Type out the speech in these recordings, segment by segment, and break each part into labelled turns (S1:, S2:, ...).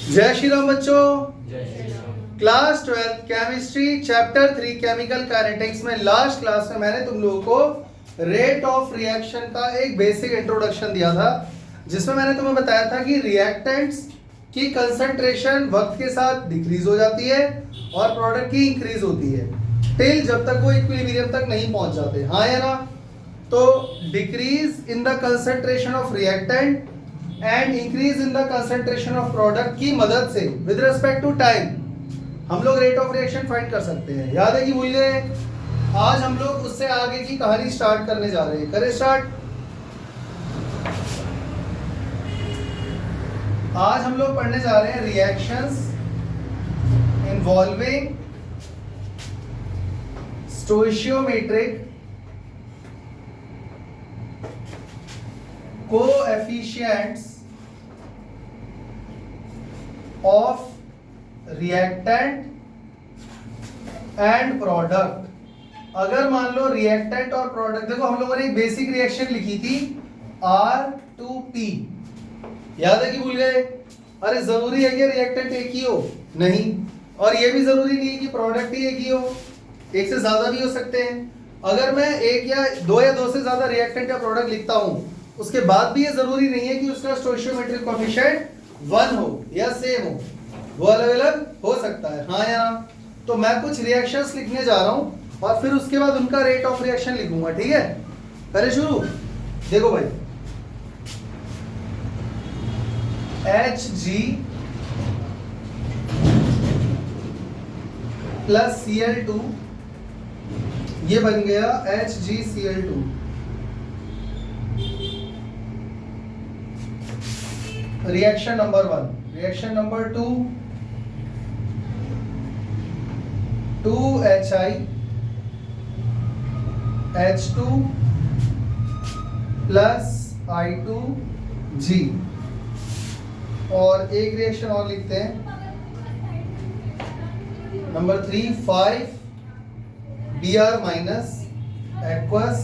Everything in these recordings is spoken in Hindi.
S1: जय श्री राम बच्चों।
S2: जय Shri Ram.
S1: Class 12 chemistry chapter 3 chemical kinetics में लास्ट क्लास में मैंने तुम लोगों को रेट ऑफ रिएक्शन का एक बेसिक इंट्रोडक्शन दिया था, जिसमें मैंने तुम्हें बताया था कि रिएक्टेंट्स की कंसंट्रेशन वक्त के साथ डिक्रीज हो जाती है और प्रोडक्ट की इंक्रीज होती है टिल जब तक वो इक्विलिब्रियम तक नहीं पहुंच जाते। हाँ या ना? तो decrease in the concentration of reactant and increase in the concentration of product की मदद से विद रिस्पेक्ट टू टाइम हम लोग रेट ऑफ रिएक्शन फाइंड कर सकते हैं। याद है कि भूल गए? आज हम लोग उससे आगे की कहानी स्टार्ट करने जा रहे हैं। करें स्टार्ट। आज हम लोग पढ़ने जा रहे हैं reactions involving स्टोइशियोमेट्रिक coefficients of reactant and product। अगर मान लो रिएक्टेंट और प्रोडक्ट, देखो हम लोगों ने एक बेसिक रिएक्शन लिखी थी R2P, याद है कि भूल गए? अरे जरूरी है कि रिएक्टेंट एक ही हो? नहीं। और ये भी जरूरी नहीं है कि प्रोडक्ट ही एक ही हो, एक से ज्यादा भी हो सकते हैं। अगर मैं एक या दो से ज्यादा रिएक्टेंट या प्रोडक्ट लिखता हूं, उसके बाद भी ये जरूरी नहीं है कि उसका स्टोइशियोमेट्रिक कोएफिशिएंट 1 हो या सेम हो, वो अलग अलग हो सकता है। हाँ या ना? तो मैं कुछ रिएक्शंस लिखने जा रहा हूं और फिर उसके बाद उनका रेट ऑफ रिएक्शन लिखूंगा। ठीक है, करें शुरू। देखो भाई, Hg प्लस Cl2, ये बन गया HgCl2। Reaction number 1। Reaction number 2, 2Hi H2 plus I2G। और एक रिएक्शन और लिखते हैं, number 3, 5Br minus aqueous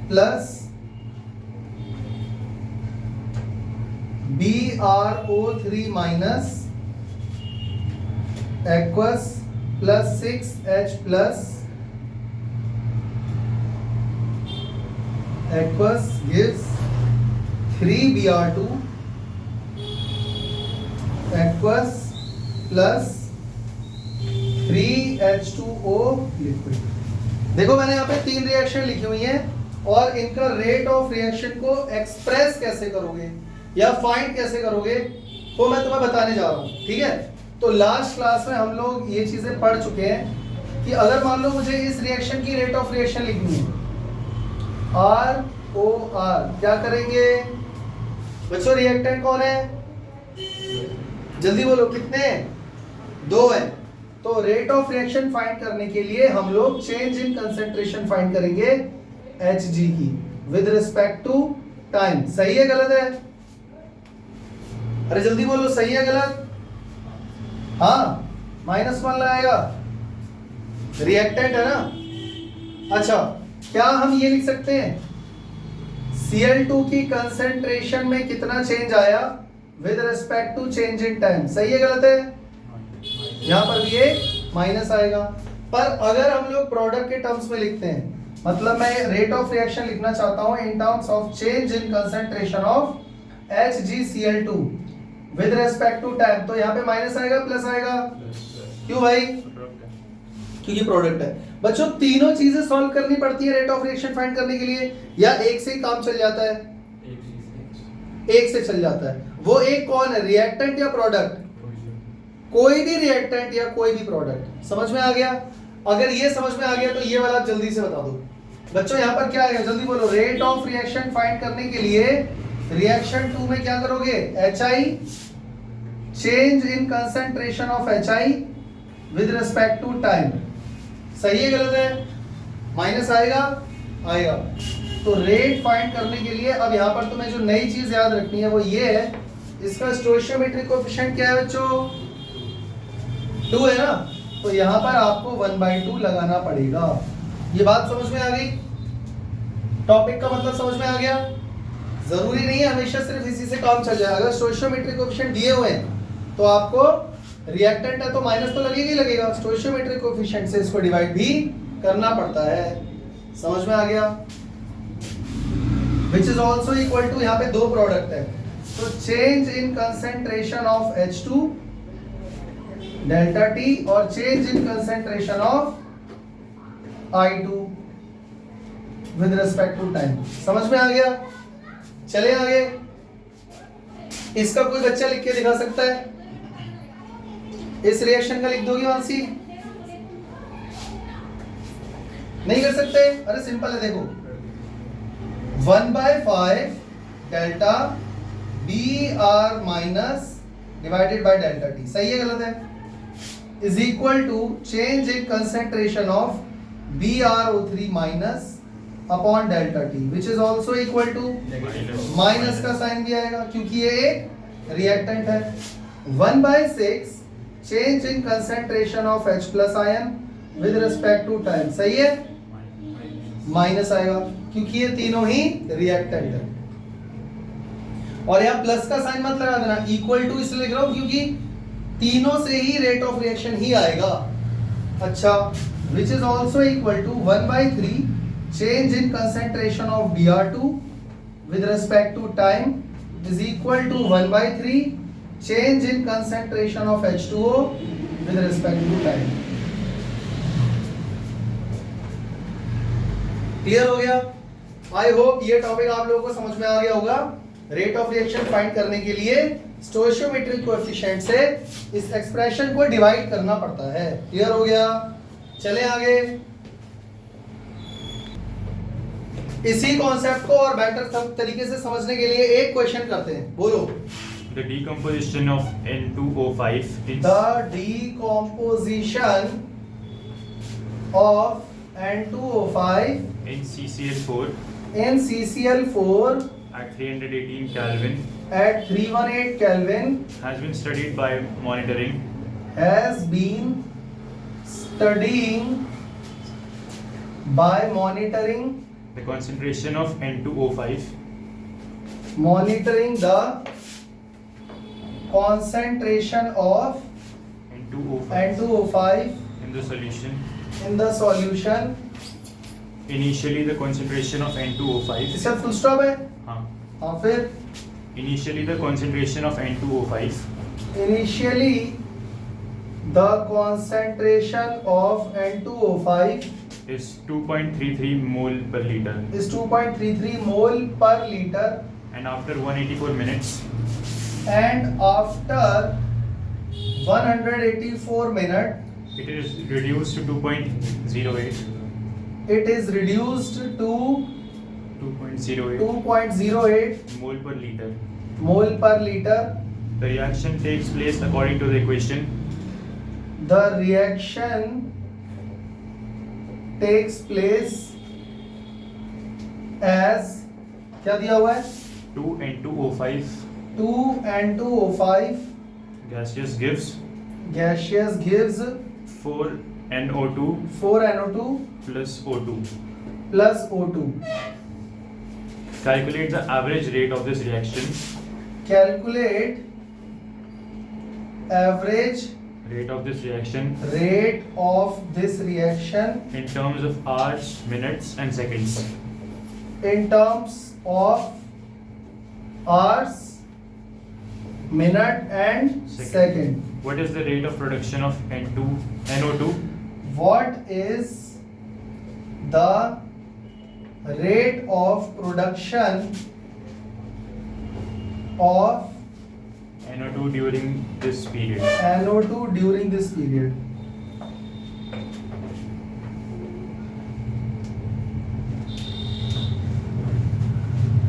S1: plus BrO3 minus aqueous plus 6H plus aqueous gives 3Br2 aqueous plus 3H2O liquid. देखो मैंने यहाँ पे 3 रिएक्शन लिखी हुई हैं और इनका रेट ऑफ रिएक्शन को एक्सप्रेस कैसे करोगे या फाइंड कैसे करोगे वो मैं तुम्हें बताने जा रहा हूँ। ठीक है, तो लास्ट क्लास में हम लोग ये चीजें पढ़ चुके हैं कि अगर मान लो मुझे इस रिएक्शन की रेट ऑफ रिएक्शन लिखनी है ROR, क्या करेंगे बच्चों? रिएक्टेंट कौन है? जल्दी बोलो, कितने? 2 है। तो रेट ऑफ रिएक्शन फाइंड करने के लिए हम लोग चेंज इन कंसंट्रेशन फाइंड करेंगे Hg की विद रिस्पेक्ट टू टाइम। सही है गलत है? अरे जल्दी बोलो, सही है गलत? हाँ, -1 लगाएगा, रिएक्टेंट है ना। अच्छा, क्या हम ये लिख सकते हैं Cl2 की कंसंट्रेशन में कितना चेंज आया with respect to change in time? सही है गलत है? यहां पर भी एक माइनस आएगा। पर अगर हम लोग प्रोडक्ट के टर्म्स में लिखते हैं, मतलब मैं रेट ऑफ रिएक्शन लिखना चाहता हूं in terms of change in concentration of HgCl2 with respect to time, तो यहाँ पे माइनस आएगा प्लस आएगा? क्यों भाई? क्योंकि प्रोडक्ट है। बच्चों तीनों चीजें सॉल्व करनी पड़ती है रेट ऑफ रिएक्शन फाइंड करने के लिए, या एक से ही काम चल जाता है? एक से चल जाता है। वो एक कौन है, रिएक्टेंट या प्रोडक्ट? कोई भी रिएक्टेंट या कोई भी प्रोडक्ट। समझ में आ गया? अगर ये समझ में आ गया तो ये वाला जल्दी से बता दो बच्चों। यहाँ पर क्या आएगा जल्दी बोलो? रेट ऑफ रिएक्शन फाइंड करने के लिए रिएक्शन 2 में क्या करोगे? Hi, change in concentration of Hi with respect to time. सही है गलत है? माइनस आएगा? आएगा। तो रेट फाइंड करने के लिए अब यहाँ पर तुम्हें जो नई चीज याद रखनी है वो ये है, इसका स्टोइशियोमेट्रिक कोएफिशिएंट क्या है बच्चों? 2 है ना। तो यहाँ पर आपको 1/2 लगाना पड़ेगा। ये बात समझ में आ गई? टॉपिक का मतलब समझ में आ गया? जरूरी नहीं है हमेशा सिर्फ इसी से काम चल जाए। अगर स्टोइचियोमेट्रिक कोएफिशिएंट दिए हुए हैं तो आपको रिएक्टेंट है तो माइनस तो लगेगा ही लगेगा, स्टोइचियोमेट्रिक कोएफिशिएंट से इसको डिवाइड भी करना पड़ता है। समझ में आ गया? Which is also equal to, यहाँ पे दो प्रोडक्ट है तो change in concentration of H2 delta T और change in concentration of I2 with respect to time. समझ में आ गया? चले आगे। इसका कोई बच्चा लिख के दिखा सकता है? इस रिएक्शन का लिख दोगी मानसी? नहीं कर सकते? अरे सिंपल है, देखो 1/5 delta Br minus divided by delta T, सही है गलत है? Is equal to change in concentration of BrO3 minus upon delta T which is also equal to minus का साइन भी आएगा क्योंकि ये एक रिएक्टेंट है। 1/6 change in concentration of H plus ion with respect to time, सही है? माइनस आएगा क्योंकि ये तीनों ही रिएक्टेंट है। और यहाँ प्लस का साइन मत लगा देना, इक्वल टू इसलिए लिख रहा हूं क्योंकि तीनों से ही रेट ऑफ रिएक्शन ही आएगा। अच्छा, which is also equal to 1/3 change in concentration of Br2 with respect to time is equal to 1/3 change in concentration of H2O with respect to time। Clear हो गया? आई होप ये टॉपिक आप लोगों को समझ में आ गया होगा। रेट ऑफ रिएक्शन फाइंड करने के लिए स्टोइचियोमेट्रिक कोएफिशिएंट से इस एक्सप्रेशन को डिवाइड करना पड़ता है। क्लियर हो गया? चले आगे। इसी कॉन्सेप्ट को और बेटर तरीके से समझने के लिए एक क्वेश्चन करते हैं। बोलो।
S2: The decomposition of N2O5 is
S1: The decomposition of N2O5
S2: in CCl4
S1: in CCl4
S2: at 318 Kelvin
S1: at 318 Kelvin
S2: has been studied by monitoring
S1: has been studying by monitoring
S2: the concentration of N2O5
S1: monitoring the concentration of
S2: N2O5
S1: in
S2: the solution.
S1: the solution।
S2: Initially the concentration of N2O5
S1: इसका फुल स्टॉप है?
S2: हाँ
S1: हाँ, फिर
S2: initially the concentration of N2O5
S1: initially the concentration of N2O5
S2: is 2.33 mole per liter
S1: is 2.33 mole per liter
S2: and after 184 minutes
S1: and after 184 minutes
S2: it is reduced to 2.08
S1: it is reduced to
S2: 2.08
S1: 2.08
S2: mole per liter.
S1: mole per liter।
S2: The reaction takes place according to the equation.
S1: The reaction takes place as क्या दिया हुआ है?
S2: 2N2O5
S1: 2N2O5
S2: gaseous gives
S1: gaseous gives
S2: 4NO2
S1: 4NO2
S2: plus O2.
S1: plus O2।
S2: Calculate the average rate of this reaction.
S1: Calculate average
S2: Rate of this reaction
S1: rate of this reaction
S2: in terms of hours, minutes, and seconds.
S1: in terms of hours, minute and second।
S2: What is the rate of production of NO2?
S1: What is the rate of production of
S2: NO2 during this period?
S1: NO2 during this period?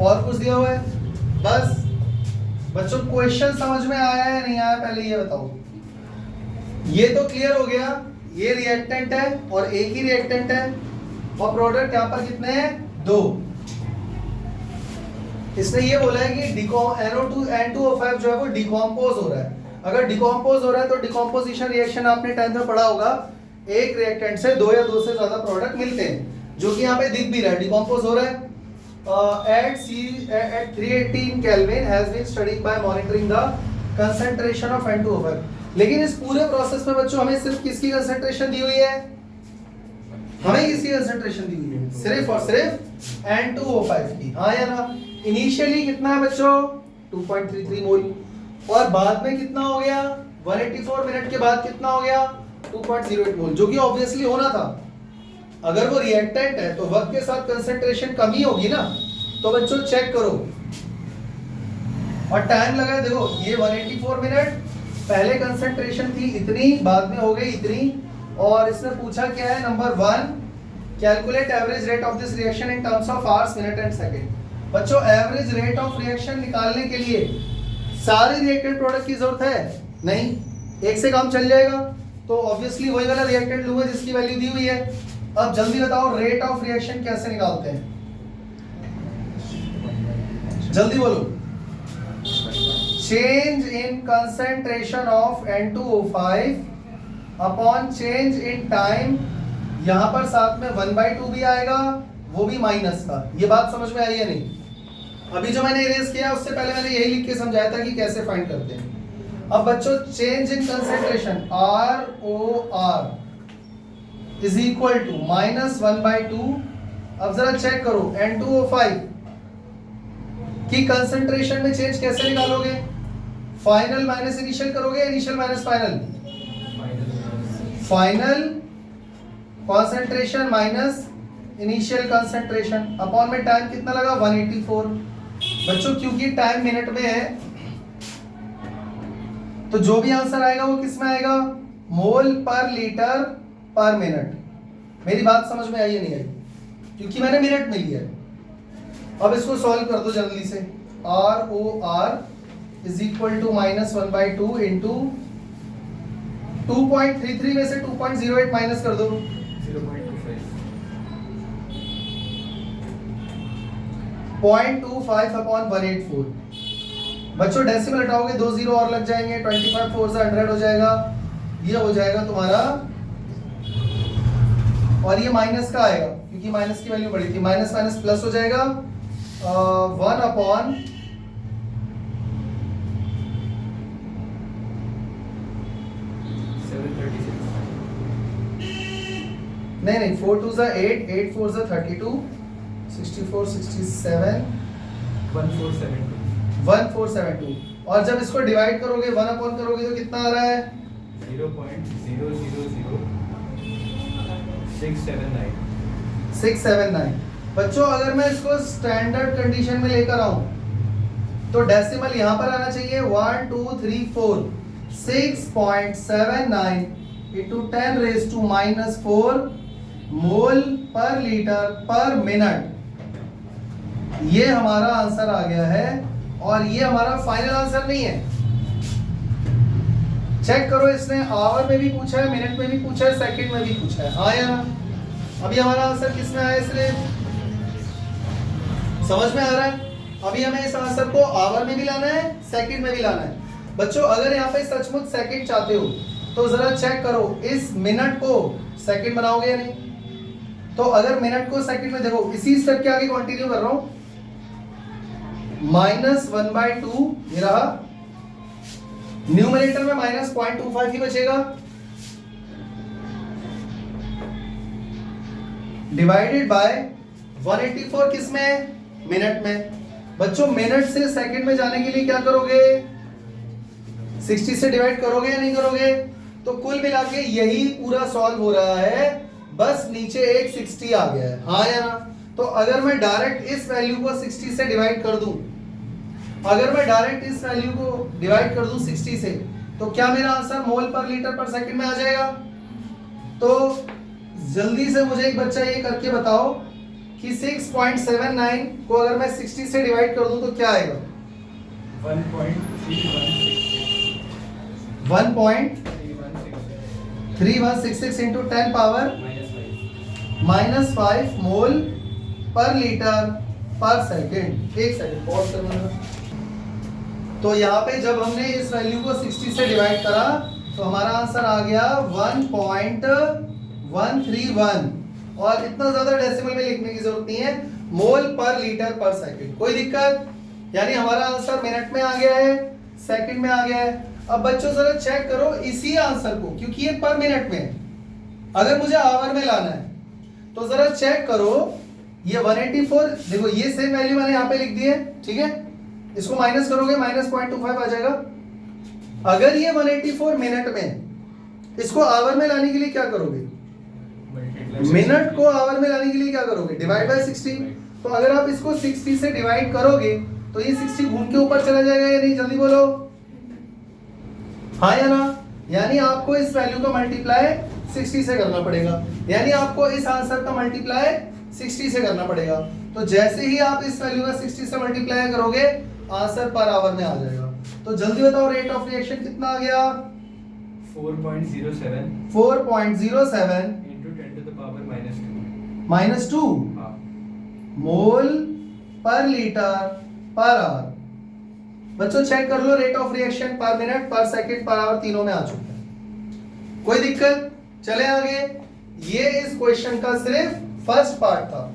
S1: और कुछ दिया हुआ है? बस बच्चों, क्वेश्चन समझ में आया है नहीं आया पहले ये बताओ। ये तो क्लियर हो गया, ये रिएक्टेंट है और एक ही रिएक्टेंट है और प्रोडक्ट यहाँ पर कितने हैं? 2। इसने ये बोला है कि NO2 N2O5 जो है वो डिकम्पोज हो रहा है। अगर डिकम्पोज हो रहा है तो डिकम्पोजिशन रिएक्शन आपने 10th में पढ़ा होगा, एक रिएक्टेंट से 2 या 2 से ज्यादा प्रोडक्ट मिलते हैं, जो कि यहाँ पे दिख भी रहा है, डिकम्पोज हो रहा है। at 318 Kelvin has been studied by monitoring the concentration of N2O5. लेकिन इस पूरे प्रोसेस में बच्चों हमें सिर्फ किसकी कंसंट्रेशन दी हुई है? हमें किसकी कंसंट्रेशन दी हुई है? सिर्फ और सिर्फ N2O5 की। हाँ या ना? इनिशियली कितना है बच्चों? 2.33 मोल, और बाद में कितना हो गया? 184 मिनट के बाद कितना हो गया? 2.08 मोल, जो कि ऑब्वियसली होना था। अगर वो रिएक्टेंट है तो वक्त के साथ कंसंट्रेशन कम ही होगी ना। तो बच्चों चेक करो, और टाइम लगा है, देखो ये 184 मिनट, पहले कंसंट्रेशन थी इतनी, बाद में हो गई इतनी, और इसने पूछा क्या है? Number 1, calculate average rate of this reaction in terms of hours, minute and second. बच्चों एवरेज रेट ऑफ रिएक्शन निकालने के लिए सारे रिएक्टेंट प्रोडक्ट की जरूरत है नहीं, एक से काम चल जाएगा। तो ऑब्वियसली वही वाला रिएक्टेंट लूंगा जिसकी वैल्यू दी हुई है। अब जल्दी बताओ रेट ऑफ रिएक्शन कैसे निकालते हैं? जल्दी बोलो। Change in concentration of N2O5 upon change in time. यहां पर साथ में 1/2 भी आएगा, वो भी माइनस का। ये बात समझ में आई है नहीं? अभी जो मैंने इरेज किया उससे पहले मैंने यही लिख के समझाया था कि कैसे फाइंड करते हैं। अब बच्चों change in concentration ROR is equal to -1/2। अब जरा चेक करो N2O5 की कंसंट्रेशन में चेंज कैसे निकालोगे? फाइनल माइनस इनिशियल करोगे, initial minus final? Final concentration minus initial concentration upon में टाइम कितना लगा? 184। बच्चों क्योंकि टाइम मिनट में है तो जो भी आंसर आएगा वो किस में आएगा? मोल पर लीटर पर मिनट। मेरी बात समझ में आई या नहीं आई? क्योंकि मैंने मिनट में लिया है। अब इसको सॉल्व कर दो जल्दी से। ROR is equal to -1/2 into 2.33 में से 2.08 माइनस कर दो, 0.25 अपॉन 184। बच्चों डेसिमल हटाओगे 2 0 और लग जाएंगे, 25 4 से 100 हो जाएगा, ये हो जाएगा तुम्हारा, और ये माइनस का आएगा क्योंकि माइनस की वैल्यू बड़ी थी, माइनस माइनस प्लस हो जाएगा 1 अपॉन 736। नहीं 4 2 सा 8, 8 4 सा 32, 64 67 1472। और जब इसको डिवाइड करोगे 1 अपॉन करोगे तो कितना आ रहा है? 0.000679। बच्चों अगर मैं इसको स्टैंडर्ड कंडीशन में लेकर आऊं तो डेसिमल यहां पर आना चाहिए 1 2 3 4 6.79 into 10⁻⁻⁴ मोल पर लीटर पर मिनट। ये हमारा आंसर आ गया है, और ये हमारा फाइनल आंसर नहीं है। चेक करो, इसने आवर में भी पूछा है, मिनट में भी पूछा है, सेकंड में भी पूछा है। हाँ या ना? अभी हमारा आंसर किस में आया? इसलिए समझ में आ रहा है? अभी हमें इस आंसर को आवर में भी लाना है, सेकंड में भी लाना है। बच्चों अगर यहाँ पे सचमुच सेकंड चाहते हो तो जरा चेक करो, इस मिनट को सेकंड बनाओगे या नहीं? तो अगर मिनट को सेकंड में, देखो इसी स्टेप के आगे कंटिन्यू कर रहा हूं, -1/2 ये रहा, न्यूमरेटर में -0.25 ही बचेगा, डिवाइडेड बाय 184 किस में? मिनट में। बच्चों मिनट से सेकंड में जाने के लिए क्या करोगे? 60 से डिवाइड करोगे या नहीं करोगे? तो कुल मिला के यही पूरा सॉल्व हो रहा है, बस नीचे एक 60 आ गया है। हाँ या ना? तो अगर मैं डायरेक्ट इस वैल्यू को 60 से डिवाइड कर दूं, अगर मैं डायरेक्ट इस वैल्यू को डिवाइड कर दूं 60 से, तो क्या मेरा आंसर मोल पर लीटर पर सेकंड में आ जाएगा? तो जल्दी से मुझे एक बच्चा ये करके बताओ कि 6.79 को अगर मैं 60 से डिवाइड कर दूं तो क्या आएगा? 1.3166 इंटू 10 पावर -5 मोल पर लीटर पर सेकेंड। एक सेकेंड पॉज करना। तो यहाँ पे जब हमने इस वैल्यू को 60 से डिवाइड करा तो हमारा आंसर आ गया 1.131, और इतना ज्यादा डेसिमल में लिखने की जरूरत नहीं है, मोल पर लीटर पर सेकंड। कोई दिक्कत? यानी हमारा आंसर मिनट में आ गया है, सेकंड में आ गया है। अब बच्चों जरा चेक करो इसी आंसर को, क्योंकि ये पर मिनट में है, अगर मुझे आवर में लाना है तो जरा चेक करो ये 184, देखो ये सेम वैल्यू मैंने यहाँ पे लिख दी है, ठीक है, इसको माइनस करोगे माइनस 0.25 आ जाएगा। अगर ये 184 मिनट में, इसको आवर में लाने के लिए क्या करोगे? मिनट को आवर में लाने के लिए क्या करोगे? Divide by 60। तो अगर आप इसको 60 से डिवाइड करोगे तो ये 60 घूम के ऊपर चला जाएगा या नहीं? जल्दी बोलो, हाँ या ना? यानी आपको इस वैल्यू का मल्टीप्लाई 60 से करना पड़ेगा, यानी आपको इस आंसर का मल्टीप्लाई 60 से करना पड़ेगा। तो जैसे ही आप इस वैल्यू का 60 से मल्टीप्लाई करोगे आंसर पर आवर में आ जाएगा। तो जल्दी बताओ रेट ऑफ रिएक्शन कितना आ गया?
S3: 4.07
S1: into
S3: 10 to the power -2
S1: -2
S3: हाँ
S1: मोल पर लीटर पर आवर। बच्चों चेक कर लो, rate of reaction per minute, per second, per hour तीनों में आ चुका है। कोई दिक्कत? चले आगे। ये इस क्वेश्चन का सिर्फ फर्स्ट पार्ट था।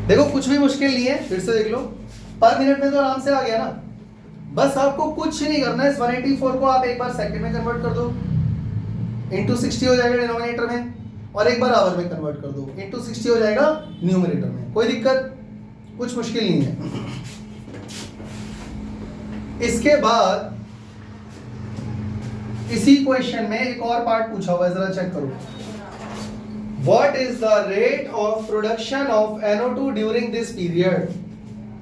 S1: देखो कुछ भी मुश्किल नहीं है, फिर से देख लो। पर मिनट में तो आराम से आ गया ना, बस आपको कुछ नहीं करना है। इस 184 को आप एक बार सेकंड में कन्वर्ट कर दो, इंटू 60 हो जाएगा डिनोमिनेटर में, और एक बार आवर में कन्वर्ट कर दो, इंटू 60 हो जाएगा न्यूमरेटर में। कोई दिक्कत? कुछ मुश्किल नहीं है। इसके बाद इसी क्वेश्चन में एक और पार्ट पूछा हुआ है, जरा चेक करो। What is the rate of production of NO2 during this period?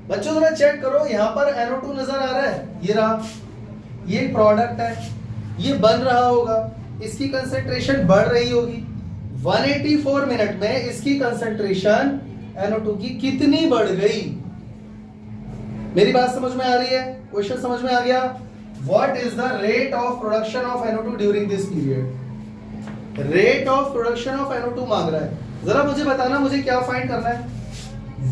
S1: बच्चों जरा चेक करो, यहां पर NO2 नजर आ रहा है, ये रहा, ये प्रोडक्ट है, ये बन रहा होगा, इसकी कंसेंट्रेशन बढ़ रही होगी। 184 मिनट में इसकी कंसेंट्रेशन NO2 की कितनी बढ़ गई? मेरी बात समझ में आ रही है? क्वेश्चन समझ में आ गया? What is the rate of production of NO2 during this period? Rate of production of NO2 मांग रहा है। जरा मुझे बताना, मुझे क्या फाइंड करना है?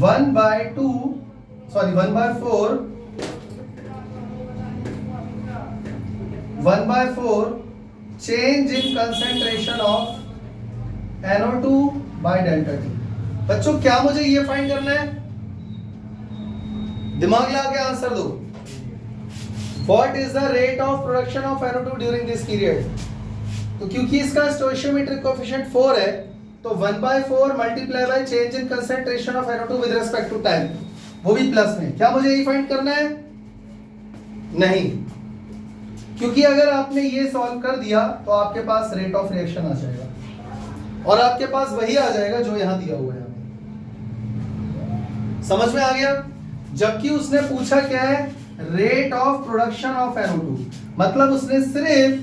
S1: 1/4 change in concentration of NO2 bye delta T। बच्चों क्या मुझे ये फाइंड करना है? दिमाग लगा के आंसर दो। What is the rate of production of NO2 during this period? तो क्योंकि इसका स्टोइशियोमेट्रिक कोएफिशिएंट 4 है, तो 1/4 multiply by change in concentration of NO2 with respect to time, वो भी प्लस में। क्या मुझे ये फाइंड करना है? नहीं, क्योंकि अगर आपने ये सॉल्व कर दिया तो आपके पास रेट ऑफ रिएक्शन आ जाएगा, और आपके पास वही आ जाएगा जो यहां दिया हुआ है। समझ में आ गया? जबकि उसने पूछा क्या है? Rate of production of NO2, मतलब उसने सिर्फ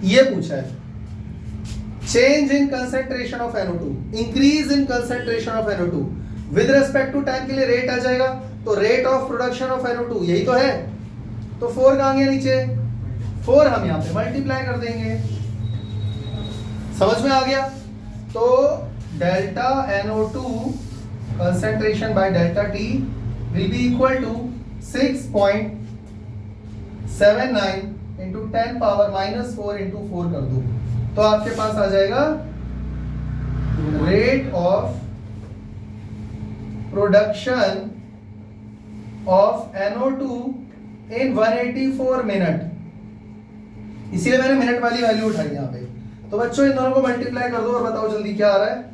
S1: ये पूछा है change in concentration of NO2, increase in concentration of NO2 with respect to time के लिए रेट आ जाएगा। तो rate of production of NO2 यही तो है। तो 4 कहां गया नीचे? 4 हम यहां पे मल्टीप्लाई कर देंगे। समझ में आ गया? तो delta NO2 concentration by delta T will be equal to 6.79 into 10 power -4 into 4 कर दो, तो आपके पास आ जाएगा rate of production of NO2 in 184 minute. इसीलिए मैंने मिनट वाली वैल्यू उठाई यहाँ पे। तो बच्चों इन दोनों को मल्टीप्लाई कर दो और बताओ जल्दी क्या आ रहा है?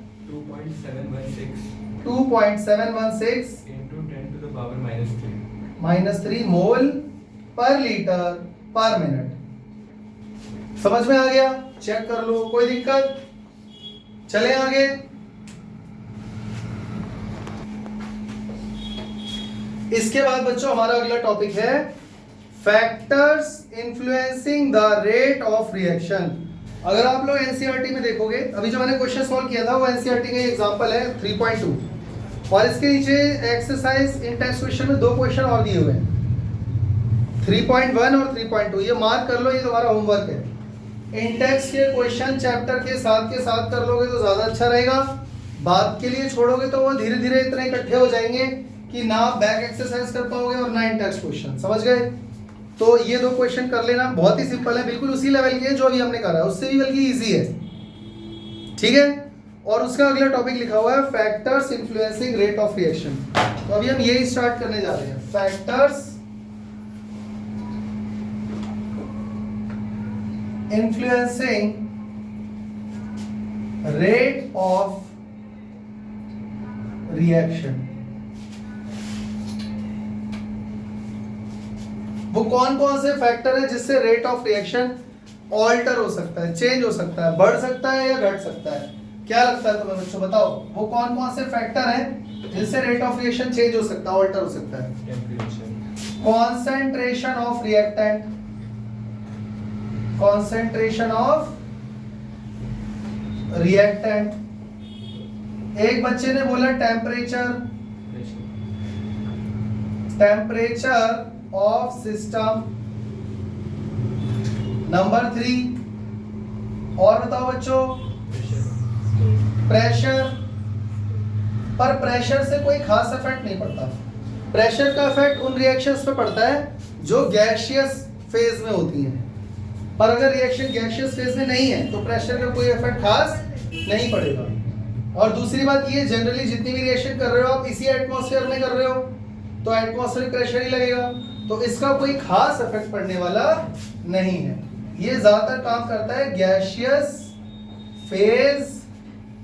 S1: 2.716
S3: into 10 to the power -3
S1: -3 मोल पर लीटर पर मिनट। समझ में आ गया? चेक कर लो, कोई दिक्कत? चले आगे। इसके बाद बच्चों हमारा अगला टॉपिक है factors influencing the rate of reaction. अगर आप लोग एनसीईआरटी में देखोगे, अभी जो मैंने क्वेश्चन सॉल्व किया था वो एनसीईआरटी का एग्जांपल है 3.2, और इसके नीचे एक्सरसाइज इन टेस्ट क्वेश्चन में 2 क्वेश्चन और दिए हुए हैं, 3.1 और 3.2। ये मार्क कर लो, ये तुम्हारा होमवर्क है। इंटेक्स के क्वेश्चन चैप्टर के साथ कर लोगे तो ज्यादा अच्छा रहेगा। बाद के लिए छोड़ोगे तो वो धीरे धीरे इतने इकट्ठे हो जाएंगे कि ना आप बैक एक्सरसाइज कर पाओगे और ना इंटेक्स क्वेश्चन। समझ गए? तो ये 2 क्वेश्चन कर लेना, बहुत ही सिंपल है, बिल्कुल उसी लेवल के जो अभी हमने करा है, उससे भी बल्कि इजी है। ठीक है? और उसका अगला टॉपिक लिखा हुआ है factors influencing rate of reaction. तो अभी हम यही स्टार्ट करने जा रहे हैं, factors influencing rate of reaction. वो कौन कौन से फैक्टर है जिससे रेट ऑफ रिएक्शन ऑल्टर हो सकता है, चेंज हो सकता है, बढ़ सकता है या घट सकता है? क्या लगता है तुम्हें बच्चों, बताओ वो कौन कौन से फैक्टर हैं जिससे रेट ऑफ रिएक्शन चेंज हो सकता है, ऑल्टर हो सकता है? Concentration of reactant, concentration of reactant. एक बच्चे ने बोला temperature, temperature of system. Number 3 और बताओ बच्चों, प्रेशर। पर प्रेशर से कोई खास इफेक्ट नहीं पड़ता। प्रेशर का इफेक्ट उन रिएक्शंस पे पड़ता है जो गैसियस फेज में होती हैं, पर अगर रिएक्शन गैसियस फेज में नहीं है तो प्रेशर का कोई इफेक्ट खास नहीं पड़ेगा। और दूसरी बात ये, जनरली जितनी भी रिएक्शन कर रहे हो आप इसी एटमॉस्फेयर में कर रहे हो तो एटमॉस्फेरिक प्रेशर ही लगेगा, तो इसका कोई खास इफेक्ट पड़ने वाला नहीं है। ये ज्यादातर काम करता है गैसियस फेज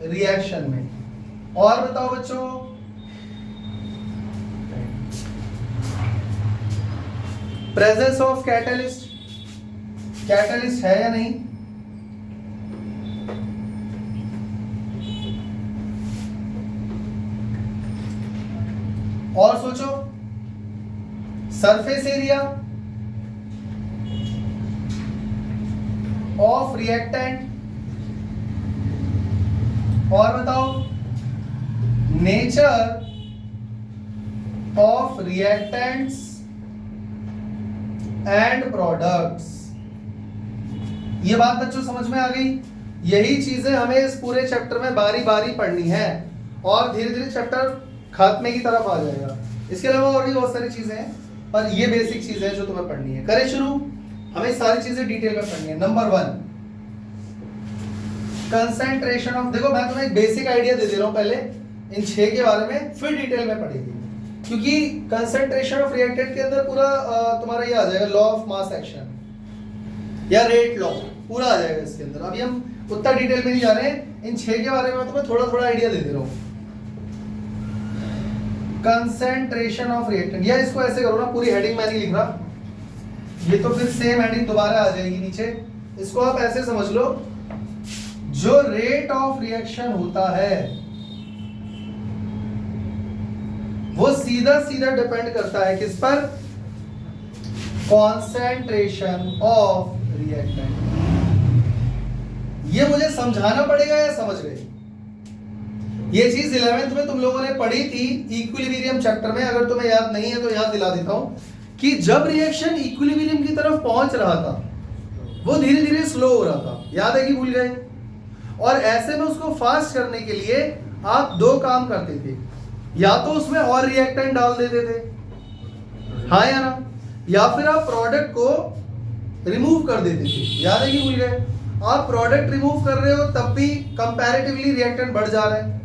S1: रिएक्शन में। और बताओ बच्चों, प्रेजेंस ऑफ कैटलिस्ट, कैटलिस्ट है या नहीं? और सोचो, सरफेस एरिया ऑफ रिएक्टेंट। और बताओ, nature of reactants and products. ये बात बच्चों समझ में आ गई? यही चीजें हमें इस पूरे चैप्टर में बारी बारी पढ़नी है और धीरे धीरे चैप्टर खात्मे की तरफ आ जाएगा। इसके अलावा और भी बहुत सारी चीजें हैं, पर ये बेसिक चीजें हैं जो तुम्हें पढ़नी है। करें शुरू? हमें सारी चीजें डिटेल में पढ़नी है। Number 1, concentration of. देखो मैं तुम्हें एक बेसिक आइडिया दे रहा हूं पहले इन 6 के बारे में, फिर डिटेल में पढ़ेंगे, क्योंकि कंसंट्रेशन ऑफ रिएक्टेंट के अंदर पूरा तुम्हारा ये आ जाएगा, लॉ ऑफ मास एक्शन या रेट लॉ पूरा आ जाएगा इसके अंदर। अभी हम उतना डिटेल में नहीं जा रहे हैं, इन 6 के बारे में तुम्हें थोड़ा थोड़ा आइडिया दे रहा हूं। कंसंट्रेशन ऑफ रिएक्टेंट, या इसको ऐसे करो ना, पूरी हेडिंग मैं नहीं लिख रहा, ये तो फिर सेम हेडिंग दोबारा आ जाएगी नीचे। इसको आप ऐसे समझ लो, जो रेट ऑफ रिएक्शन होता है वो सीधा सीधा डिपेंड करता है किस पर? Concentration of reactant. ये मुझे समझाना पड़ेगा या समझ गए? ये चीज 11th में तुम लोगों ने पढ़ी थी इक्विलिब्रियम चैप्टर में, अगर तुम्हें याद नहीं है तो याद दिला देता हूं कि जब रिएक्शन इक्विलिब्रियम की तरफ पहुंच रहा था वो धीरे धीरे स्लो हो रहा था। याद है कि भूल गए? और ऐसे में उसको फास्ट करने के लिए आप 2 काम करते थे, या तो उसमें और रिएक्टेंट डाल देते थे, हाँ या ना, या फिर आप प्रोडक्ट को रिमूव कर देते थे। याद है कि भूल गए? आप प्रोडक्ट रिमूव कर रहे हो तब भी कंपैरेटिवली रिएक्टेंट बढ़ जा रहे हैं,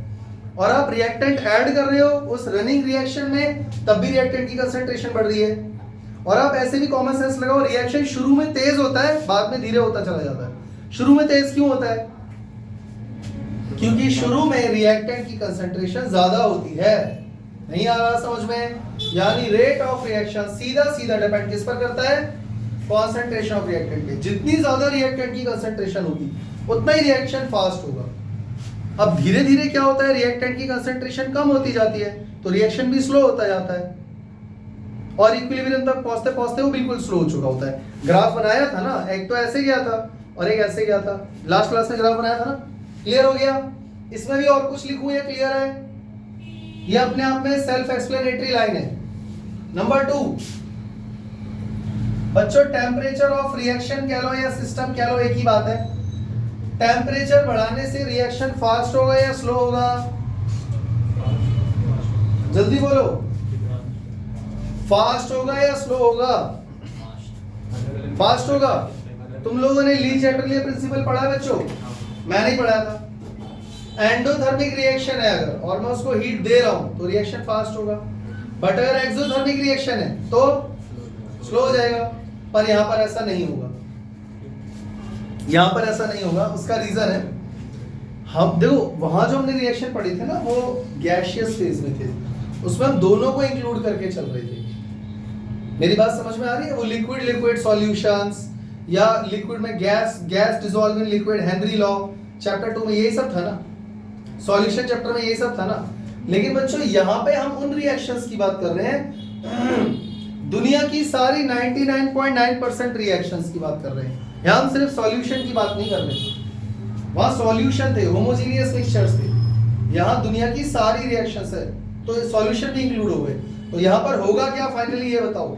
S1: और आप रिएक्टेंट ऐड कर रहे हो उस रनिंग रिएक्शन में तब भी रिएक्टेंट की कंसंट्रेशन बढ़ रही है। और आप ऐसे भी कॉमन सेंस लगाओ, रिएक्शन शुरू में तेज होता है बाद में धीरे होता चला जाता है। शुरू में तेज क्यों होता है? क्योंकि शुरू में रिएक्टेंट की कंसंट्रेशन ज्यादा होती है। नहीं आ रहा समझ में? यानी रेट ऑफ रिएक्शन सीधा सीधा डिपेंड किस पर करता है? कॉन्सेंट्रेशन ऑफ रिएक्टेंट पे। जितनी ज्यादा रिएक्टेंट की कंसंट्रेशन होगी उतना ही रिएक्शन फास्ट होगा। अब धीरे धीरे क्या होता है, रिएक्टेंट की कंसंट्रेशन कम होती जाती है तो रिएक्शन भी स्लो होता जाता है, और इक्विलिब्रियम तक पहुंचते पहुंचते वो बिल्कुल स्लो हो चुका होता है। ग्राफ बनाया था ना, एक तो ऐसे गया था और एक ऐसे गया था, लास्ट क्लास में ग्राफ बनाया था ना, क्लियर हो गया? इसमें भी और कुछ लिखूं या क्लियर है? ये अपने आप में सेल्फ एक्सप्लेनेटरी लाइन है। नंबर 2 बच्चों, टेम्परेचर ऑफ रिएक्शन कह लो या सिस्टम कह लो, एक ही बात है। टेम्परेचर बढ़ाने से रिएक्शन फास्ट होगा या स्लो होगा? जल्दी बोलो, फास्ट होगा या स्लो होगा? फास्ट होगा। तुम लोगों ने ली चैटरले प्रिंसिपल पढ़ा है बच्चों? मैं नहीं पढ़ाया था। एंडोथर्मिक रिएक्शन है अगर और मैं उसको हीट दे रहा हूं तो रिएक्शन फास्ट होगा, बट अगर एक्सोथर्मिक रिएक्शन है तो स्लो हो जाएगा। पर यहां पर ऐसा नहीं होगा, यहां पर ऐसा नहीं होगा। उसका रीजन है, हम देखो वहां जो हमने रिएक्शन पढ़ी थी ना वो गैसियस फेज में थे, उसमें हम दोनों को इंक्लूड करके चल रहे थे। मेरी बात समझ में आ रही है? वो लिक्विड लिक्विड सॉल्यूशंस या लिक्विड में gas gas dissolve in liquid, Henry law chapter 2 में यही सब था ना, सॉल्यूशन चैप्टर में यही सब था ना। लेकिन बच्चों यहाँ पे हम उन रिएक्शंस की बात कर रहे हैं, दुनिया की सारी 99.9% रिएक्शंस की बात कर रहे हैं। यहाँ हम सिर्फ सॉल्यूशन की बात नहीं कर रहे, वहाँ सॉल्यूशन थे, होमोजीनियस मिक्सचर्स थे। यहाँ दुनिया की सारी रिएक्शंस है तो सॉल्यूशन भी इंक्लूड हो गए। तो यहाँ पर होगा क्या फाइनली ये बताओ?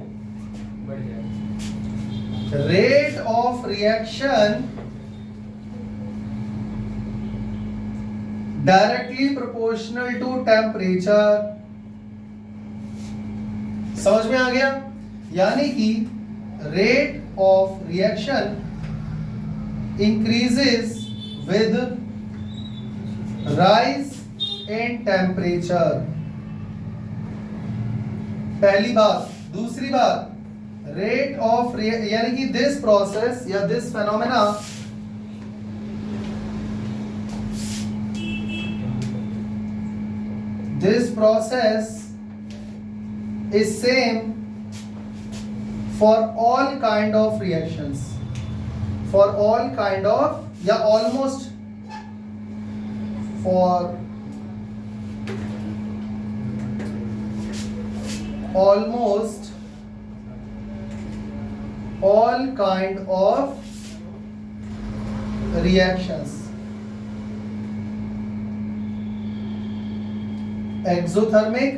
S1: Rate of reaction directly proportional to temperature. समझ में आ गया? यानी कि rate of reaction increases with rise in temperature, पहली बात। दूसरी बात, रेट ऑफ यानी कि दिस प्रोसेस या this phenomena this process is same for all kind of reactions, for all kind of या almost for almost all kind of reactions, exothermic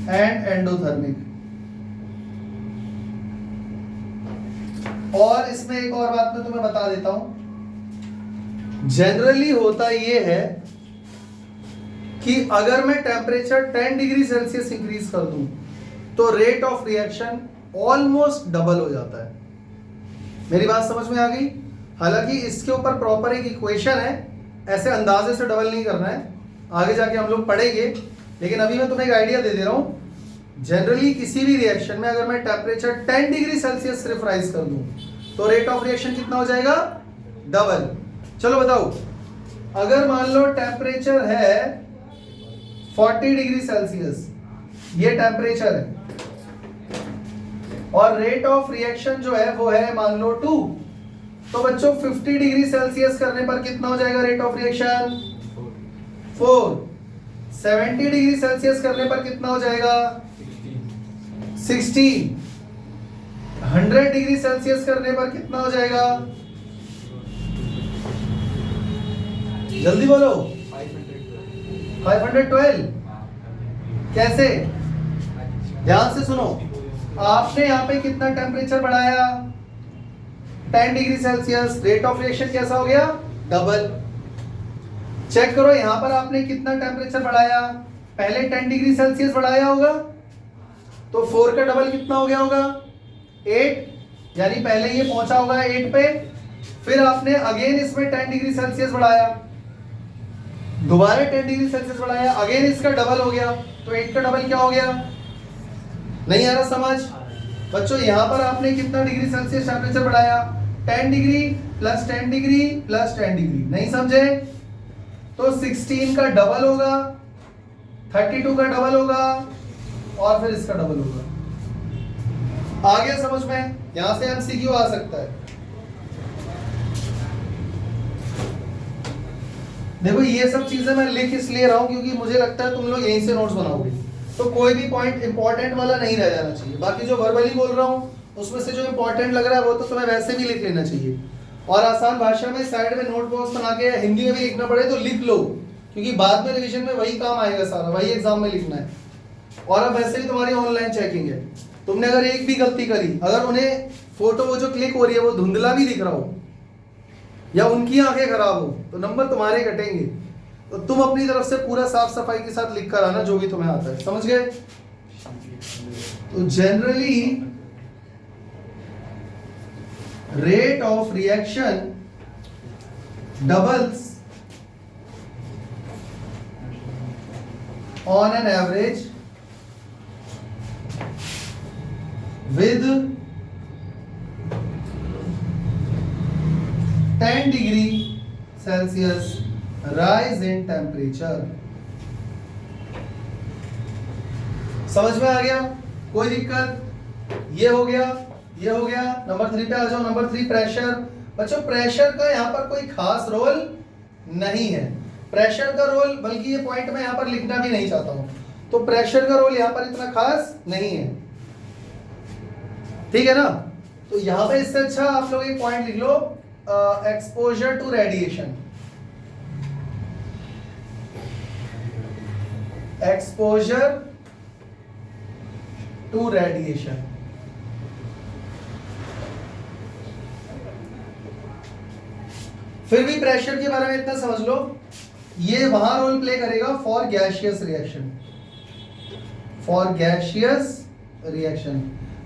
S1: and endothermic. और इसमें एक और बात मैं तुम्हें बता देता हूं, जनरली होता ये है कि अगर मैं टेम्परेचर 10 डिग्री सेल्सियस इंक्रीज कर दूं तो rate of reaction almost double हो जाता है। मेरी बात समझ में आ गई? हालांकि इसके ऊपर प्रॉपर एक इक्वेशन है, ऐसे अंदाजे से डबल नहीं करना है, आगे जाके हम लोग पढ़ेंगे। लेकिन अभी मैं तुम्हें एक आइडिया दे दे रहा हूं, जनरली किसी भी रिएक्शन में अगर मैं टेम्परेचर 10 डिग्री सेल्सियस सिर्फ राइज कर दूं तो रेट ऑफ रिएक्शन कितना हो जाएगा? डबल। चलो बताओ, अगर मान लो टेम्परेचर है 40 डिग्री सेल्सियस, ये टेम्परेचर है, और रेट ऑफ रिएक्शन जो है वो है मान लो 2, तो बच्चों 50 डिग्री सेल्सियस करने पर कितना हो जाएगा rate of reaction? 4। 70 degree Celsius करने पर कितना हो जाएगा? 16। 100 डिग्री सेल्सियस करने पर कितना हो जाएगा? जल्दी बोलो। 512। कैसे? ध्यान से सुनो, आपने यहाँ पे कितना टेम्परेचर बढ़ाया? 10 degree Celsius. Rate of reaction कैसा हो गया? डबल। चेक करो यहां पर आपने कितना टेम्परेचर बढ़ाया? पहले 10 डिग्री सेल्सियस बढ़ाया होगा, तो 4 का डबल कितना हो गया होगा? 8, यानी पहले ये पहुंचा होगा 8 पे, फिर आपने अगेन इसमें 10 डिग्री सेल्सियस बढ़ाया, दोबारा 10 डिग्री सेल्सियस बढ़ाया, अगेन इसका डबल हो गया, तो 8 का डबल क्या हो गया? नहीं आ रहा समझ? बच्चों यहां पर आपने कितना डिग्री सेल्सियस टेम्परेचर बढ़ाया? 10 degree plus 10 degree plus 10 degree. नहीं समझे? तो 16 का डबल होगा, 32 का डबल होगा, और फिर इसका डबल होगा। आ गया समझ में? यहां से एमसीक्यू आ सकता है। देखो ये सब चीजें मैं लिख इसलिए रहा हूं क्योंकि मुझे लगता है तुम लोग यहीं से नोट्स बनाओगे, तो कोई भी पॉइंट इंपॉर्टेंट वाला नहीं रह जाना चाहिए। बाकी जो वर्बली बोल रहा हूं उसमें से जो इंपॉर्टेंट लग रहा है वो तो तुम्हें वैसे भी लिख लेना चाहिए, और आसान भाषा में साइड में नोट बॉक्स बना के हिंदी में भी लिखना पड़े तो लिख लो, क्योंकि बाद में रिवीजन में वही काम आएगा सारा, वही एग्जाम में लिखना है। और अब वैसे भी तुम्हारी ऑनलाइन चेकिंग है, तुमने अगर एक भी गलती करी, अगर उन्हें फोटो वो जो क्लिक हो रही है वो धुंधला भी दिख रहा हो या उनकी आंखें खराब हो तो नंबर तुम्हारे कटेंगे। तो तुम अपनी तरफ से पूरा साफ सफाई के साथ लिख कर आना जो भी तुम्हें आता है, समझ गए? तो generally rate of reaction doubles on an average with 10 degree Celsius rise in temperature। समझ में आ गया? कोई दिक्कत? ये हो गया, ये हो गया। नंबर 3 पे आ जाओ। Number 3 pressure. बच्चों प्रेशर का यहाँ पर कोई खास रोल नहीं है। प्रेशर का रोल, बल्कि ये पॉइंट मैं यहाँ पर लिखना भी नहीं चाहता हूँ, तो प्रेशर का रोल यहाँ पर इतना खास नहीं है, ठीक है ना। तो यहां पे इससे अच्छा आप लोग एक पॉइंट लिख लो, exposure to radiation. Exposure to radiation. फिर भी प्रेशर के बारे में इतना समझ लो, ये वहां रोल प्ले करेगा for gaseous reaction. For gaseous reaction,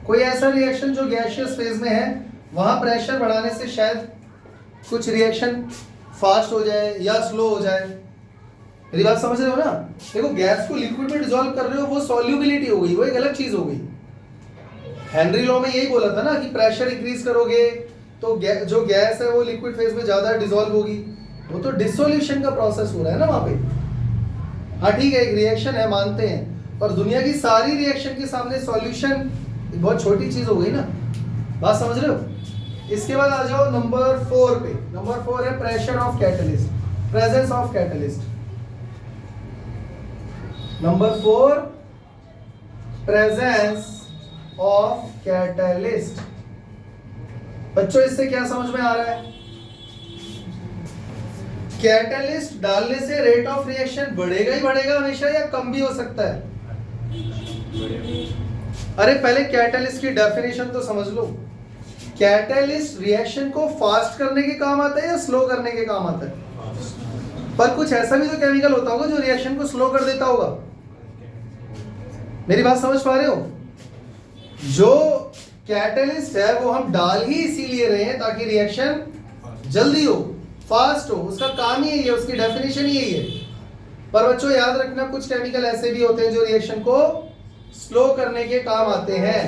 S1: कोई ऐसा रिएक्शन जो गैसियस फेज में है, वहां प्रेशर बढ़ाने से शायद कुछ रिएक्शन फास्ट हो जाए या स्लो हो जाए। मेरी बात समझ रहे हो ना? देखो गैस को लिक्विड में डिसॉल्व कर रहे हो, वो सॉल्युबिलिटी हो गई, वो एक अलग चीज हो गई। हेनरी लॉ में यही बोला था ना कि प्रेशर इंक्रीज करोगे तो जो गैस है वो लिक्विड फेज में ज्यादा डिसॉल्व होगी। वो तो डिसोल्यूशन का प्रोसेस हो रहा है ना वहां पे। हाँ ठीक है, एक रिएक्शन है, मानते हैं, पर दुनिया की सारी रिएक्शन के सामने सॉल्यूशन बहुत छोटी चीज हो गई ना। बात समझ रहे हो? इसके बाद आ जाओ नंबर 4 पे। नंबर 4 है pressure of catalyst, presence of catalyst. Number 4 presence of catalyst. बच्चों इससे क्या समझ में आ रहा है? कैटलिस्ट डालने से रेट ऑफ रिएक्शन बढ़ेगा ही बढ़ेगा हमेशा, या कम भी हो सकता है? अरे पहले कैटलिस्ट की डेफिनेशन तो समझ लो। कैटलिस्ट रिएक्शन को फास्ट करने के काम आता है या स्लो करने के काम आता है? पर कुछ ऐसा भी तो केमिकल होता होगा जो रिएक्शन को स्लो कर देता होगा। मेरी बात समझ पा रहे हो? जो कैटलिस्ट है वो हम डाल ही इसीलिए रहे हैं ताकि रिएक्शन जल्दी हो, फास्ट हो, उसका काम ही यही है, उसकी डेफिनेशन ही यही है। पर बच्चों याद रखना, कुछ केमिकल ऐसे भी होते हैं जो रिएक्शन को स्लो करने के काम आते हैं,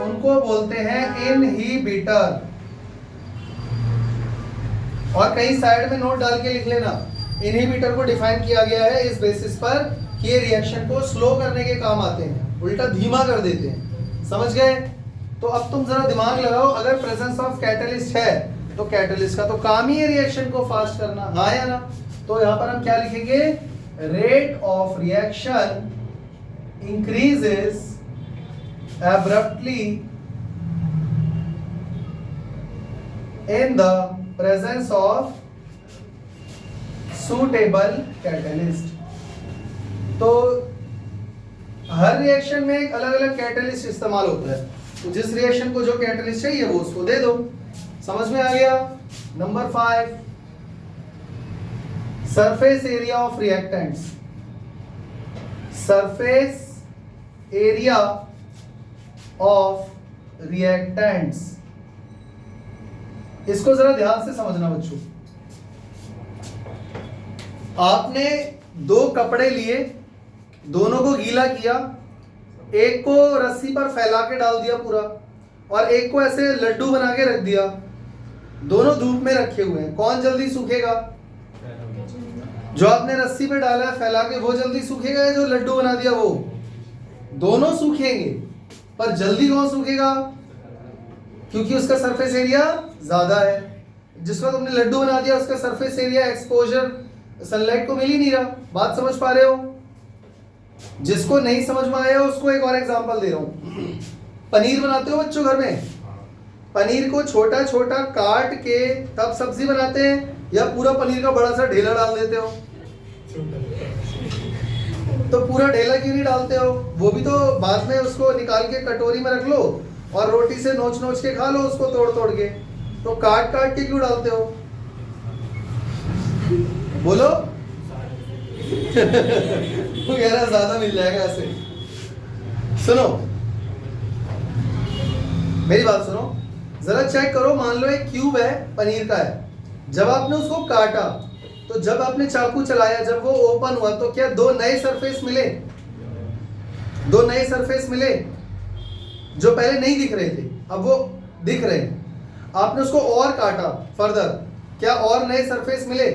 S1: उनको बोलते हैं इनहिबिटर। और कहीं साइड में नोट डाल के लिख लेना, इनहिबिटर को डिफाइन किया गया है इस बेसिस पर कि ये रिएक्शन को स्लो करने के काम आते हैं, उल्टा धीमा कर देते हैं। समझ गए? तो अब तुम जरा दिमाग लगाओ, अगर प्रेजेंस ऑफ कैटलिस्ट है तो कैटलिस्ट का तो काम ही है रिएक्शन को फास्ट करना, हाँ या ना? तो यहां पर हम क्या लिखेंगे? Rate of reaction increases abruptly in the presence of suitable catalyst। तो हर रिएक्शन में एक अलग अलग कैटलिस्ट इस्तेमाल होता है, तो जिस रिएक्शन को जो कैटलिस्ट चाहिए वो उसको दे दो। समझ में आ गया? Number 5 surface area of reactants. Surface area of reactants, इसको जरा ध्यान से समझना बच्चों। आपने 2 कपड़े लिए, दोनों को गीला किया, एक को रस्सी पर फैला के डाल दिया पूरा, और एक को ऐसे लड्डू बना के रख दिया। दोनों धूप में रखे हुए हैं, कौन जल्दी सूखेगा? जो आपने रस्सी पे डाला है फैला के वो जल्दी सूखेगा, या जो लड्डू बना दिया वो? दोनों सूखेंगे, पर जल्दी कौन सूखेगा? क्योंकि उसका सरफेस एरिया ज्यादा है। जिसको तुमने लड्डू बना दिया उसका सरफेस एरिया एक्सपोजर सनलाइट को मिल ही नहीं रहा। बात समझ पा रहे हो? जिसको नहीं समझ में आया उसको एक और एग्जांपल दे रहा हूं। पनीर बनाते हो बच्चों घर में? पनीर को छोटा छोटा काट के तब सब्जी बनाते हैं, या पूरा पनीर का बड़ा सा ढेला डाल देते हो? तो पूरा ढेला क्यों नहीं डालते हो? वो भी तो बाद में उसको निकाल के कटोरी में रख लो और रोटी से नोच नोच के खा लो उसको तोड़ तोड़ के। तो काट काट के क्यों डालते हो? बोलो। वो कह रहा ज्यादा मिल जाएगा ऐसे। सुनो मेरी बात सुनो, जरा चेक करो। मान लो एक क्यूब है, पनीर का है। जब आपने उसको काटा तो जब आपने चाकू चलाया, जब वो ओपन हुआ तो क्या 2 नए सरफेस मिले? दो नए सरफेस मिले जो पहले नहीं दिख रहे थे, अब वो दिख रहे हैं। आपने उसको और काटा फर्दर, क्या और नए सरफेस मिले?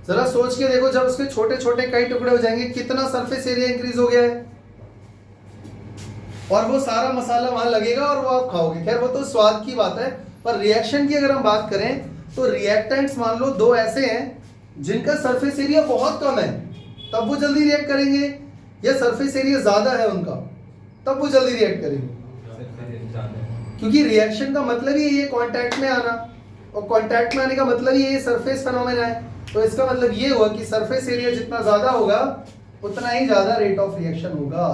S1: जरा सोच के देखो, जब उसके छोटे छोटे कई टुकड़े हो जाएंगे कितना सरफेस एरिया इंक्रीज हो गया है, और वो सारा मसाला वहां लगेगा और वो आप खाओगे। खैर वो तो स्वाद की बात है, पर रिएक्शन की अगर हम बात करें तो रिएक्टेंट्स मान लो दो ऐसे हैं जिनका सरफेस एरिया बहुत कम है, तब वो जल्दी रिएक्ट करेंगे, या सरफेस एरिया ज्यादा है उनका तब वो जल्दी रिएक्ट करेंगे। क्योंकि रिएक्शन का मतलब ही ये कांटेक्ट में आना, और कांटेक्ट में आने का मतलब ही ये सरफेस फेनोमेना है। तो इसका मतलब ये हुआ कि सरफेस एरिया जितना ज्यादा होगा उतना ही ज्यादा रेट ऑफ रिएक्शन होगा।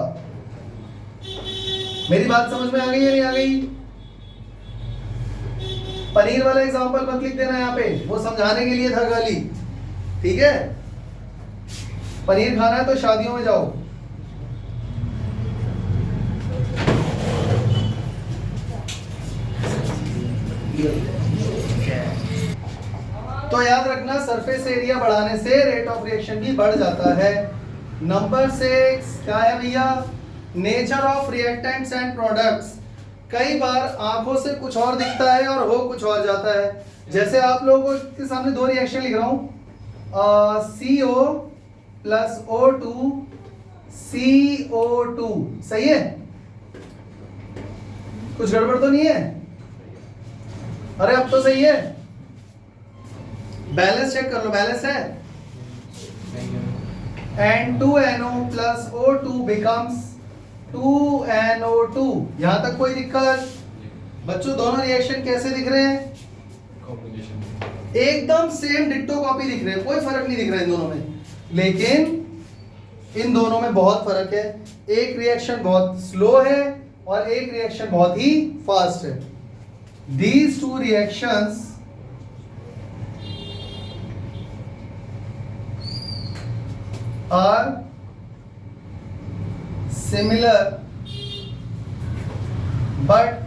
S1: मेरी बात समझ में आ गई या नहीं आ गई? पनीर वाला एग्जांपल मत लिख देना यहाँ पे, वो समझाने के लिए था खाली, ठीक है? पनीर खाना है तो शादियों में जाओ। तो याद रखना, सरफेस एरिया बढ़ाने से रेट ऑफ रिएक्शन भी बढ़ जाता है। नंबर 6 क्या है भैया? Nature of reactants and products. कई बार आंखों से कुछ और दिखता है और हो कुछ और जाता है। जैसे आप लोगों के सामने दो रिएक्शन लिख रहा हूं, CO प्लस O2 CO2, सही है? कुछ गड़बड़ तो नहीं है? अरे अब तो सही है। बैलेंस चेक कर लो, बैलेंस है। N2NO plus O2 becomes 2NO2। यहां तक कोई दिक्कत? बच्चों दोनों रिएक्शन कैसे दिख रहे हैं? एकदम सेम डिट्टो कॉपी दिख रहे हैं, कोई फर्क नहीं दिख रहा है इन दोनों में। लेकिन इन दोनों में बहुत फर्क है। एक रिएक्शन बहुत स्लो है और एक रिएक्शन बहुत ही फास्ट है। These two reactions are similar but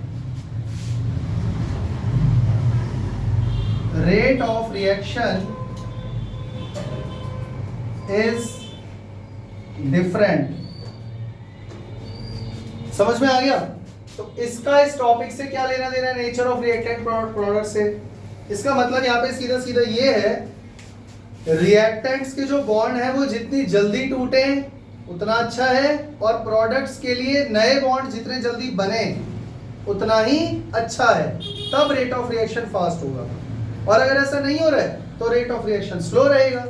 S1: rate of reaction is different। समझ में आ गया? तो इसका इस टॉपिक से क्या लेना देना है? नेचर ऑफ रिएक्टेंट प्रोडक्ट से। इसका मतलब यहाँ पे सीधा सीधा ये है, रिएक्टेंट्स के जो बॉन्ड है वो जितनी जल्दी टूटे उतना अच्छा है, और प्रोडक्ट्स के लिए नए बॉन्ड जितने जल्दी बने उतना ही अच्छा है, तब रेट ऑफ रिएक्शन फास्ट होगा। और अगर ऐसा नहीं हो रहा है तो रेट ऑफ रिएक्शन स्लो रहेगा।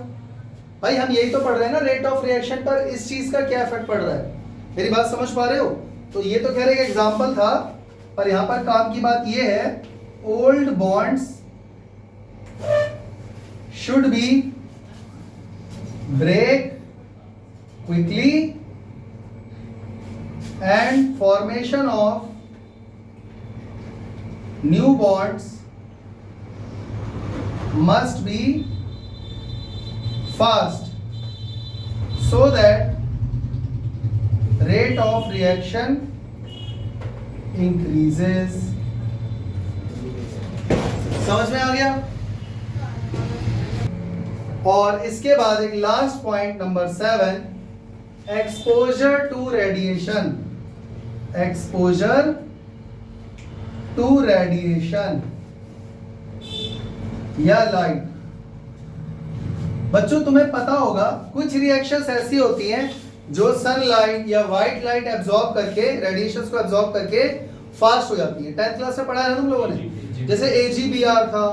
S1: भाई हम यही तो पढ़ रहे हैं ना, रेट ऑफ रिएक्शन पर इस चीज का क्या इफेक्ट पड़ रहा है। मेरी बात समझ पा रहे हो? तो ये तो कह रहे एक एग्जाम्पल था, पर यहां पर काम की बात ये है, old bonds should be break quickly and formation of new bonds must be fast so that rate of reaction increases। समझ में आ गया? और इसके बाद एक last point number 7, exposure to radiation. Exposure to radiation या लाइट। बच्चों तुम्हें पता होगा कुछ रिएक्शंस ऐसी होती हैं जो सनलाइट या व्हाइट लाइट एब्जॉर्ब करके, रेडिएशंस को एब्जॉर्ब करके फास्ट हो जाती है। 10th क्लास में पढ़ा है ना तुम लोगों ने? जैसे AgBr था,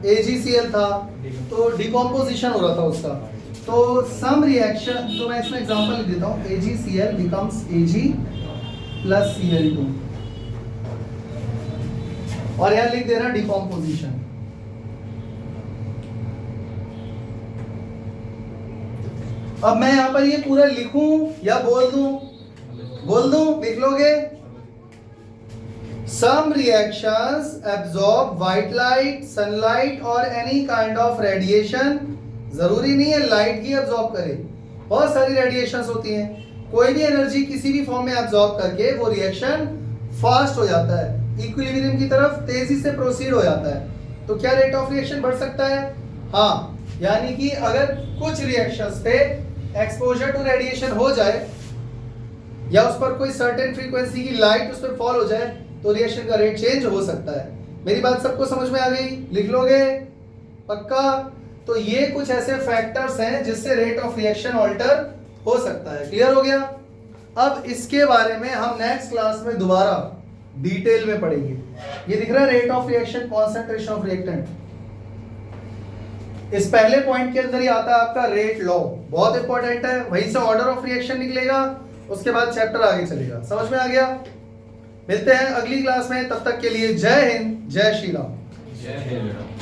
S1: AgCl था, तो डिकम्पोजिशन हो रहा था उसका। तो सम रिएक्शन, तो मैं इसमें एग्जांपल लिख देता हूं, AgCl becomes Ag plus Cl2, और यहां लिख देना डिकम्पोजिशन। अब मैं यहां पर ये पूरा लिखूं या बोल दूं? बोल दूं, लिख लोगे? Some reactions absorb white light, sunlight और any kind of radiation। जरूरी नहीं है लाइट ही एब्जॉर्ब करे, बहुत सारी रेडिएशंस होती हैं। कोई भी एनर्जी किसी भी फॉर्म में एब्जॉर्ब करके वो रिएक्शन फास्ट हो जाता है, इक्विलिब्रियम की तरफ तेजी से प्रोसीड हो जाता है। तो क्या रेट ऑफ रिएक्शन बढ़ सकता है? हाँ, यानी कि अगर कुछ रिएक्शंस पे एक्सपोजर टू रेडिएशन हो जाए, या उस पर कोई सर्टेन फ्रीक्वेंसी की लाइट उस पर फॉल हो जाए तो रिएक्शन का रेट चेंज हो सकता है। मेरी बात सबको समझ में आ गई? लिख लोगे पक्का? तो ये कुछ ऐसे फैक्टर्स हैं जिससे रेट ऑफ रिएक्शन ऑल्टर हो सकता है। क्लियर हो गया? अब इसके बारे में हम नेक्स्ट क्लास में दोबारा डिटेल में पढ़ेंगे। ये दिख रहा है rate of reaction, concentration of reactant. इस पहले पॉइंट के अंदर ही आता है आपका रेट लॉ, बहुत इंपॉर्टेंट है। वहीं से ऑर्डर ऑफ रिएक्शन निकलेगा, उसके बाद चैप्टर आगे चलेगा। समझ में आ गया? मिलते हैं अगली क्लास में, तब तक के लिए जय हिंद, जय श्री राम।
S3: जय हिंद।